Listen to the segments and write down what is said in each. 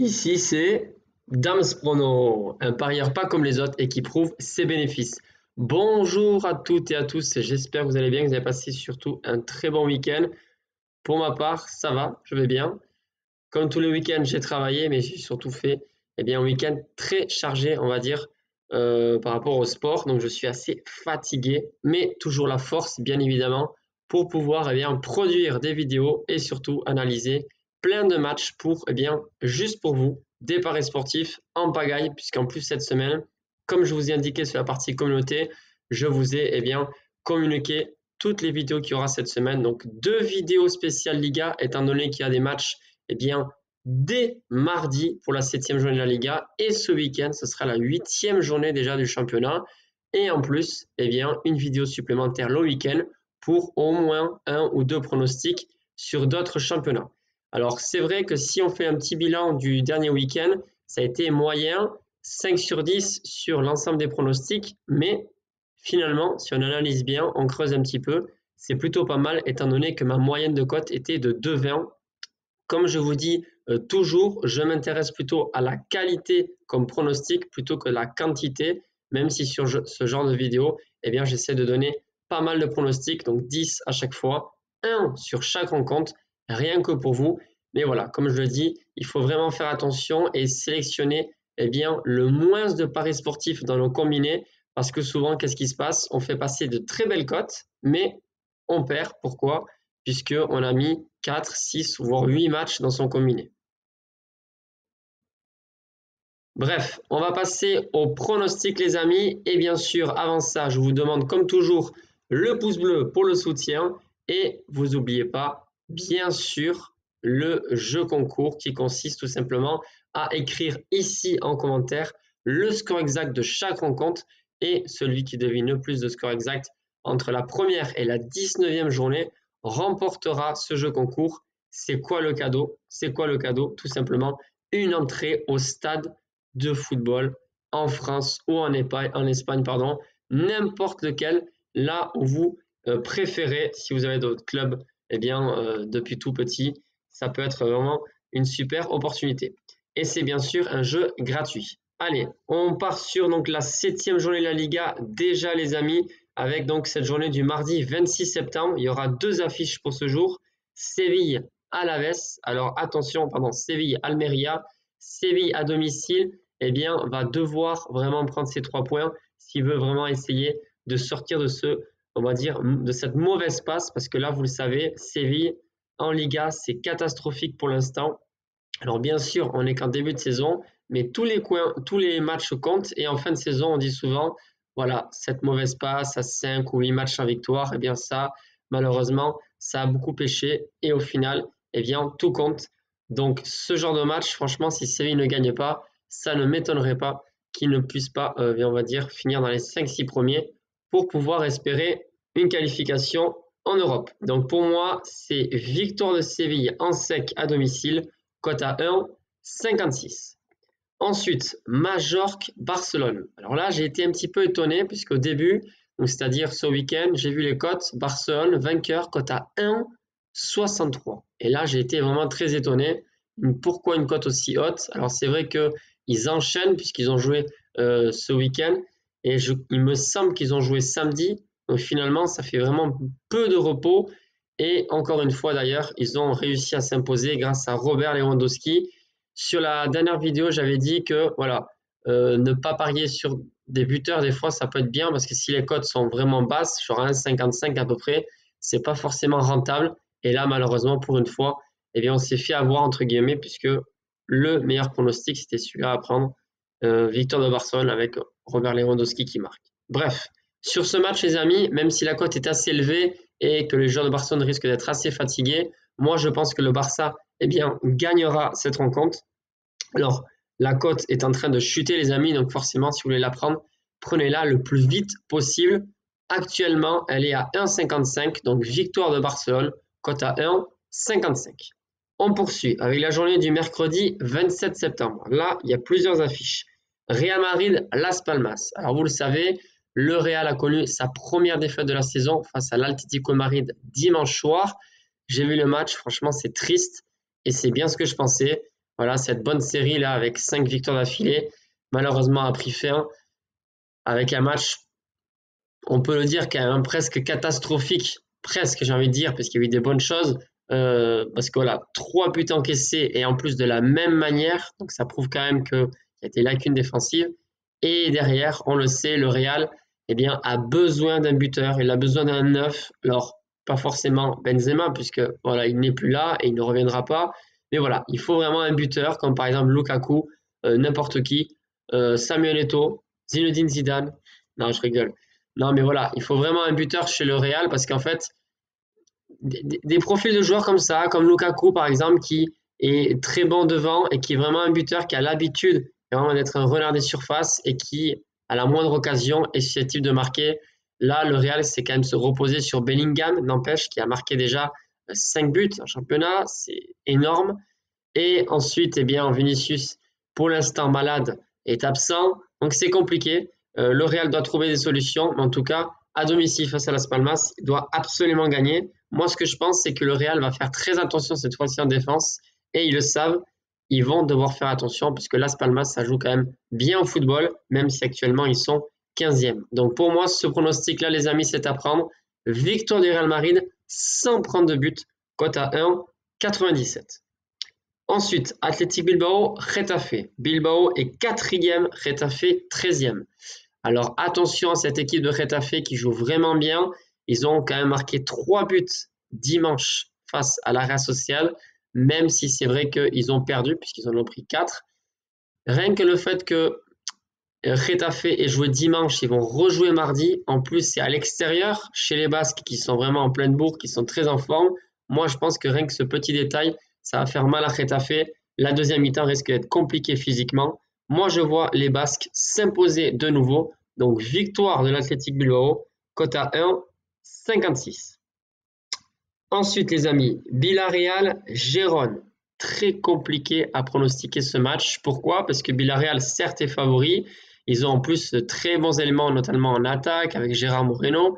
Ici, c'est Dams Prono, un parieur pas comme les autres et qui prouve ses bénéfices. Bonjour à toutes et à tous, j'espère que vous allez bien, que vous avez passé surtout un très bon week-end. Pour ma part, ça va, je vais bien. Comme tous les week-ends, j'ai travaillé, mais j'ai surtout fait un week-end très chargé, on va dire, par rapport au sport. Donc, je suis assez fatigué, mais toujours la force, bien évidemment, pour pouvoir produire des vidéos et surtout analyser plein de matchs pour, juste pour vous, des paris sportifs en pagaille, puisqu'en plus cette semaine, comme je vous ai indiqué sur la partie communauté, je vous ai communiqué toutes les vidéos qu'il y aura cette semaine. Donc, deux vidéos spéciales Liga, étant donné qu'il y a des matchs dès mardi pour la 7e journée de la Liga. Et ce week-end, ce sera la 8e journée déjà du championnat. Et en plus, une vidéo supplémentaire le week-end pour au moins un ou deux pronostics sur d'autres championnats. Alors, c'est vrai que si on fait un petit bilan du dernier week-end, ça a été moyen, 5 sur 10 sur l'ensemble des pronostics, mais finalement, si on analyse bien, on creuse un petit peu, c'est plutôt pas mal étant donné que ma moyenne de cote était de 2,20. Comme je vous dis toujours, je m'intéresse plutôt à la qualité comme pronostic plutôt que la quantité, même si sur ce genre de vidéo, j'essaie de donner pas mal de pronostics, donc 10 à chaque fois, un sur chaque rencontre, rien que pour vous. Mais voilà, comme je le dis, il faut vraiment faire attention et sélectionner le moins de paris sportifs dans nos combinés, parce que souvent, qu'est-ce qui se passe? On fait passer de très belles cotes, mais on perd. Pourquoi? Puisqu'on a mis 4, 6, voire 8 matchs dans son combiné. Bref, on va passer au pronostic les amis. Et bien sûr, avant ça, je vous demande comme toujours le pouce bleu pour le soutien. Et vous n'oubliez pas, bien sûr, le jeu concours qui consiste tout simplement à écrire ici en commentaire le score exact de chaque rencontre. Et celui qui devine le plus de score exact entre la première et la 19e journée remportera ce jeu concours. C'est quoi le cadeau? C'est quoi le cadeau? Tout simplement une entrée au stade de football en France ou en Espagne, pardon, n'importe lequel, là où vous préférez, si vous avez d'autres clubs, depuis tout petit, ça peut être vraiment une super opportunité. Et c'est bien sûr un jeu gratuit. Allez, on part sur donc la 7e journée de la Liga, déjà les amis, avec donc cette journée du mardi 26 septembre. Il y aura deux affiches pour ce jour. Séville Alaves. Alors attention, pardon, Séville Almeria. Séville à domicile, va devoir vraiment prendre ces 3 points s'il veut vraiment essayer de sortir de de cette mauvaise passe, parce que là, vous le savez, Séville en Liga, c'est catastrophique pour l'instant. Alors bien sûr, on n'est qu'en début de saison, mais tous les matchs comptent, et en fin de saison, on dit souvent, voilà, cette mauvaise passe à 5 ou 8 matchs sans victoire, ça, malheureusement, ça a beaucoup pêché, et au final, tout compte. Donc ce genre de match, franchement, si Séville ne gagne pas, ça ne m'étonnerait pas qu'il ne puisse pas, finir dans les 5-6 premiers pour pouvoir espérer une qualification en Europe. Donc pour moi, c'est victoire de Séville en sec à domicile, cote à 1,56. Ensuite, Majorque-Barcelone. Alors là, j'ai été un petit peu étonné puisqu'au début, c'est-à-dire ce week-end, j'ai vu les cotes. Barcelone, vainqueur, cote à 1,63. Et là, j'ai été vraiment très étonné. Pourquoi une cote aussi haute? Alors c'est vrai qu'ils enchaînent puisqu'ils ont joué ce week-end. Et il me semble qu'ils ont joué samedi. Donc finalement, ça fait vraiment peu de repos. Et encore une fois d'ailleurs, ils ont réussi à s'imposer grâce à Robert Lewandowski. Sur la dernière vidéo, j'avais dit que voilà, ne pas parier sur des buteurs, des fois, ça peut être bien parce que si les cotes sont vraiment basses, genre 1,55 à peu près, c'est pas forcément rentable. Et là, malheureusement, pour une fois, on s'est fait avoir entre guillemets puisque le meilleur pronostic, c'était celui-là à prendre. Victoire de Barcelone avec Robert Lewandowski qui marque. Bref, sur ce match, les amis, même si la cote est assez élevée et que les joueurs de Barcelone risquent d'être assez fatigués, moi, je pense que le Barça, gagnera cette rencontre. Alors, la cote est en train de chuter, les amis, donc forcément, si vous voulez la prendre, prenez-la le plus vite possible. Actuellement, elle est à 1,55, donc victoire de Barcelone, cote à 1,55. On poursuit avec la journée du mercredi 27 septembre. Là, il y a plusieurs affiches. Real Madrid, Las Palmas. Alors, vous le savez, le Real a connu sa première défaite de la saison face à l'Atlético Madrid dimanche soir. J'ai vu le match, franchement, c'est triste et c'est bien ce que je pensais. Voilà, cette bonne série là avec 5 victoires d'affilée, malheureusement a pris fin avec un match, on peut le dire, quand même presque catastrophique, presque j'ai envie de dire, parce qu'il y a eu des bonnes choses, parce que voilà, 3 buts encaissés et en plus de la même manière, donc ça prouve quand même qu'il y a des lacunes défensives. Et derrière, on le sait, le Real eh bien, a besoin d'un buteur, il a besoin d'un neuf. Alors, pas forcément Benzema, puisque voilà, il n'est plus là et il ne reviendra pas. Mais voilà, il faut vraiment un buteur, comme par exemple Lukaku, n'importe qui, Samuel Eto'o, Zinedine Zidane. Non, je rigole. Non, mais voilà, il faut vraiment un buteur chez le Real parce qu'en fait, des profils de joueurs comme ça, comme Lukaku par exemple, qui est très bon devant et qui est vraiment un buteur qui a l'habitude vraiment d'être un renard des surfaces et qui, à la moindre occasion, est susceptible de marquer. Là, le Real, c'est quand même se reposer sur Bellingham, n'empêche, qui a marqué déjà 5 buts en championnat, c'est énorme. Et ensuite, eh bien, Vinicius, pour l'instant malade, est absent, donc c'est compliqué. Le Real doit trouver des solutions, mais en tout cas, à domicile face à Las Palmas, il doit absolument gagner. Moi, ce que je pense, c'est que le Real va faire très attention cette fois-ci en défense, et ils le savent, ils vont devoir faire attention, puisque Las Palmas, ça joue quand même bien au football, même si actuellement ils sont 15e. Donc pour moi, ce pronostic-là, les amis, c'est à prendre. Victoire du Real Madrid sans prendre de but, cote à 1,97. Ensuite, Athletic Bilbao, Getafe. Bilbao est 4e, Getafe 13e. Alors attention à cette équipe de Getafe qui joue vraiment bien. Ils ont quand même marqué 3 buts dimanche face à la Real Sociedad, même si c'est vrai qu'ils ont perdu puisqu'ils en ont pris 4. Rien que le fait que Getafe ait joué dimanche, ils vont rejouer mardi. En plus, c'est à l'extérieur, chez les Basques qui sont vraiment en pleine bourre, qui sont très en forme. Moi, je pense que rien que ce petit détail, ça va faire mal à Getafe. La deuxième mi-temps risque d'être compliquée physiquement. Moi, je vois les Basques s'imposer de nouveau. Donc, victoire de l'Athletic Bilbao, cote à 1,56. Ensuite, les amis, Villarreal, Gérone. Très compliqué à pronostiquer ce match. Pourquoi? Parce que Villarreal, certes, est favori. Ils ont en plus de très bons éléments, notamment en attaque, avec Gérard Moreno.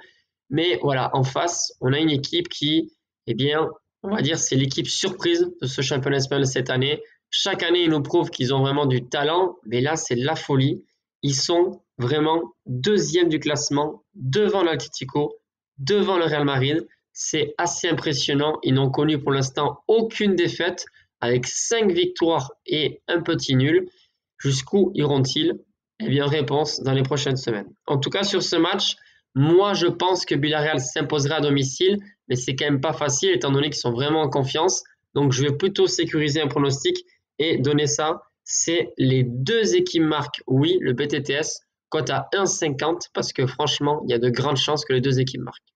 Mais voilà, en face, on a une équipe qui, eh bien, on va dire, c'est l'équipe surprise de ce championnat espagnol cette année. Chaque année, ils nous prouvent qu'ils ont vraiment du talent, mais là, c'est la folie. Ils sont vraiment deuxième du classement, devant l'Atlético, devant le Real Madrid. C'est assez impressionnant. Ils n'ont connu pour l'instant aucune défaite, avec 5 victoires et un petit nul. Jusqu'où iront-ils? Eh bien, réponse dans les prochaines semaines. En tout cas, sur ce match, moi, je pense que Villarreal s'imposera à domicile, mais c'est quand même pas facile étant donné qu'ils sont vraiment en confiance. Donc, je vais plutôt sécuriser un pronostic et donner ça. C'est les deux équipes marquent, oui, le BTTS, cote à 1,50 parce que franchement, il y a de grandes chances que les deux équipes marquent.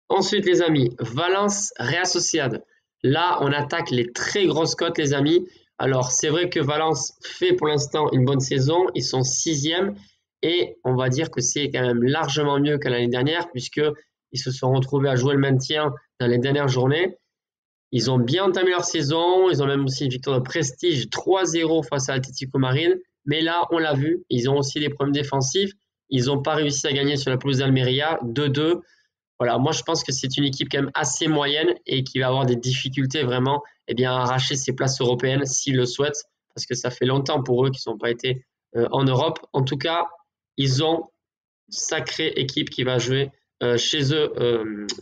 Ensuite, les amis, Valence, Real Sociedad. Là, on attaque les très grosses cotes, les amis. Alors, c'est vrai que Valence fait pour l'instant une bonne saison. Ils sont 6e et on va dire que c'est quand même largement mieux que l'année dernière puisqu'ils se sont retrouvés à jouer le maintien dans les dernières journées. Ils ont bien entamé leur saison. Ils ont même aussi une victoire de prestige 3-0 face à Atlético Madrid. Mais là, on l'a vu, ils ont aussi des problèmes défensifs. Ils n'ont pas réussi à gagner sur la pelouse d'Almeria 2-2. Voilà, moi je pense que c'est une équipe quand même assez moyenne et qui va avoir des difficultés vraiment à arracher ses places européennes s'ils le souhaitent, parce que ça fait longtemps pour eux qu'ils n'ont pas été en Europe. En tout cas, ils ont une sacrée équipe qui va jouer chez eux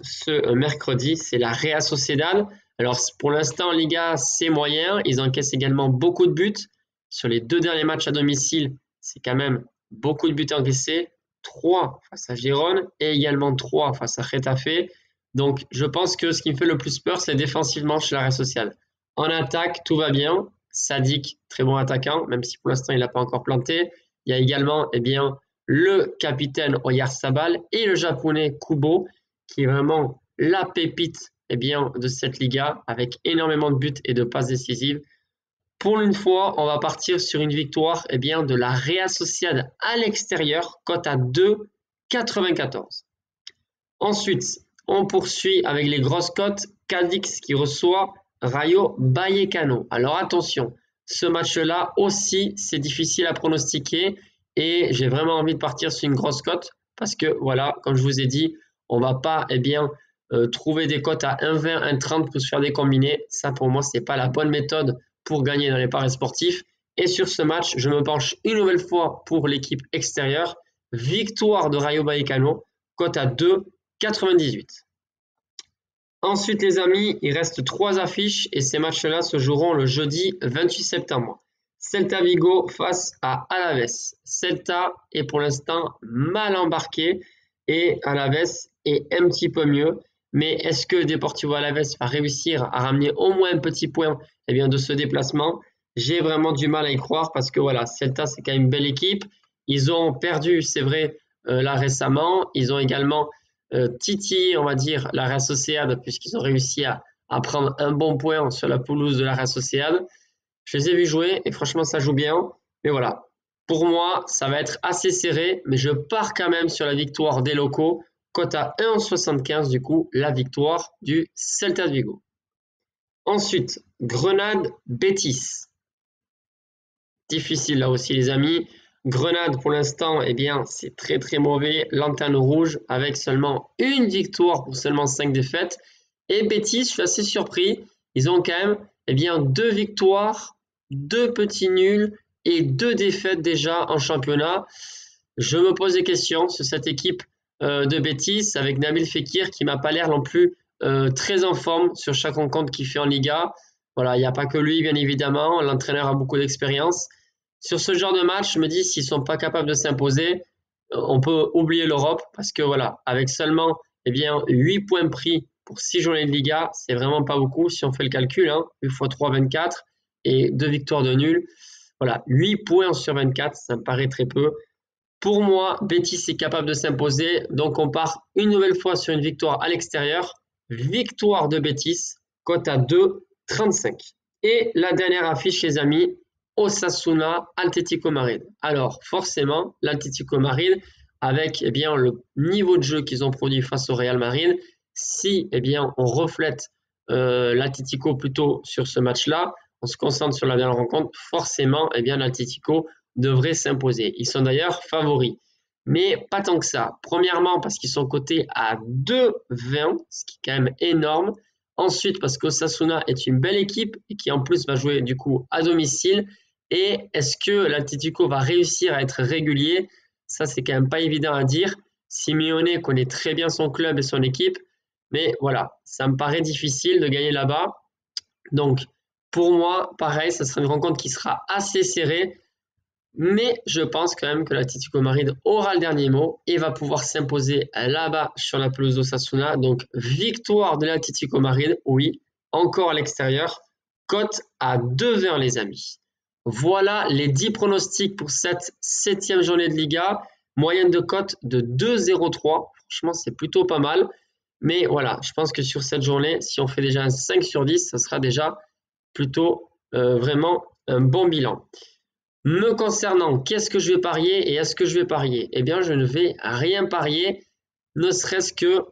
ce mercredi, c'est la Real Sociedad. Alors pour l'instant en Liga, c'est moyen, ils encaissent également beaucoup de buts. Sur les 2 derniers matchs à domicile, c'est quand même beaucoup de buts encaissés. 3 face à Gérone et également 3 face à Getafe. Donc, je pense que ce qui me fait le plus peur, c'est défensivement chez la Real Sociedad. En attaque, tout va bien. Sadik, très bon attaquant, même si pour l'instant, il n'a pas encore planté. Il y a également le capitaine Oyarzabal et le japonais Kubo, qui est vraiment la pépite de cette Liga, avec énormément de buts et de passes décisives. Pour une fois, on va partir sur une victoire de la Real Sociedad à l'extérieur, cote à 2,94. Ensuite, on poursuit avec les grosses cotes. Cadix qui reçoit Rayo Vallecano. Alors attention, ce match-là aussi, c'est difficile à pronostiquer et j'ai vraiment envie de partir sur une grosse cote parce que voilà, comme je vous ai dit, on va pas trouver des cotes à 1,20, 1,30 pour se faire des combinés. Ça, pour moi, c'est pas la bonne méthode pour gagner dans les paris sportifs. Et sur ce match, je me penche une nouvelle fois pour l'équipe extérieure. Victoire de Rayo Vallecano, cote à 2,98. Ensuite, les amis, il reste 3 affiches et ces matchs-là se joueront le jeudi 28 septembre. Celta Vigo face à Alaves. Celta est pour l'instant mal embarqué et Alaves est un petit peu mieux. Mais est-ce que Deportivo Alaves va réussir à ramener au moins un petit point de ce déplacement? J'ai vraiment du mal à y croire parce que voilà, Celta c'est quand même une belle équipe. Ils ont perdu, c'est vrai, là récemment. Ils ont également titillé, on va dire, la Real Sociedad puisqu'ils ont réussi à prendre un bon point sur la pelouse de la Real Sociedad. Je les ai vus jouer et franchement ça joue bien. Mais voilà, pour moi ça va être assez serré, mais je pars quand même sur la victoire des locaux. Cote à 1,75 du coup, la victoire du Celta de Vigo. Ensuite, Grenade-Betis. Difficile là aussi les amis. Grenade pour l'instant, c'est très très mauvais. Lanterne rouge avec seulement une victoire pour seulement 5 défaites. Et Betis, je suis assez surpris. Ils ont quand même 2 victoires, 2 petits nuls et 2 défaites déjà en championnat. Je me pose des questions sur cette équipe de Betis avec Nabil Fekir qui m'a pas l'air non plus très en forme sur chaque rencontre qu'il fait en Liga. Voilà, il n'y a pas que lui bien évidemment, l'entraîneur a beaucoup d'expérience. Sur ce genre de match, je me dis s'ils sont pas capables de s'imposer, on peut oublier l'Europe parce que voilà, avec seulement 8 points pris pour 6 journées de Liga, c'est vraiment pas beaucoup si on fait le calcul, 8 x 3, 24 et 2 victoires de nul. Voilà, 8 points sur 24, ça me paraît très peu. Pour moi, Betis est capable de s'imposer, donc on part une nouvelle fois sur une victoire à l'extérieur. Victoire de Betis, cote à 2,35. Et la dernière affiche, les amis, Osasuna Atlético Madrid. Alors, forcément, l'Atlético Madrid, avec le niveau de jeu qu'ils ont produit face au Real Madrid, si on reflète l'Atlético plutôt sur ce match-là, on se concentre sur la dernière rencontre, forcément, l'Atlético devraient s'imposer. Ils sont d'ailleurs favoris. Mais pas tant que ça. Premièrement, parce qu'ils sont cotés à 2,20, ce qui est quand même énorme. Ensuite, parce qu'Osasuna est une belle équipe et qui en plus va jouer du coup à domicile. Et est-ce que l'Atlético va réussir à être régulier? Ça, c'est quand même pas évident à dire. Simeone connaît très bien son club et son équipe. Mais voilà, ça me paraît difficile de gagner là-bas. Donc, pour moi, pareil, ça sera une rencontre qui sera assez serrée. Mais je pense quand même que l'Atlético Madrid aura le dernier mot et va pouvoir s'imposer là-bas sur la pelouse d'Osasuna. Donc, victoire de l'Atlético Madrid, oui, encore à l'extérieur. Cote à 2,20 les amis. Voilà les 10 pronostics pour cette 7e journée de Liga. Moyenne de cote de 2,03. Franchement, c'est plutôt pas mal. Mais voilà, je pense que sur cette journée, si on fait déjà un 5 sur 10, ça sera déjà plutôt vraiment un bon bilan. Me concernant, qu'est-ce que je vais parier et est-ce que je vais parier? Je ne vais rien parier, ne serait-ce que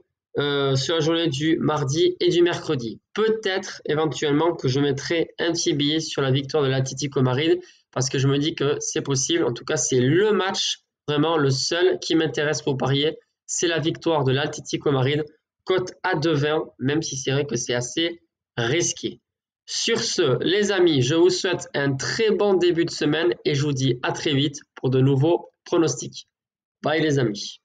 sur la journée du mardi et du mercredi. Peut-être éventuellement que je mettrai un petit billet sur la victoire de l'Atlético Madrid parce que je me dis que c'est possible. En tout cas, c'est le match, vraiment le seul qui m'intéresse pour parier. C'est la victoire de l'Atlético Madrid, cote à 2,20, même si c'est vrai que c'est assez risqué. Sur ce, les amis, je vous souhaite un très bon début de semaine et je vous dis à très vite pour de nouveaux pronostics. Bye les amis.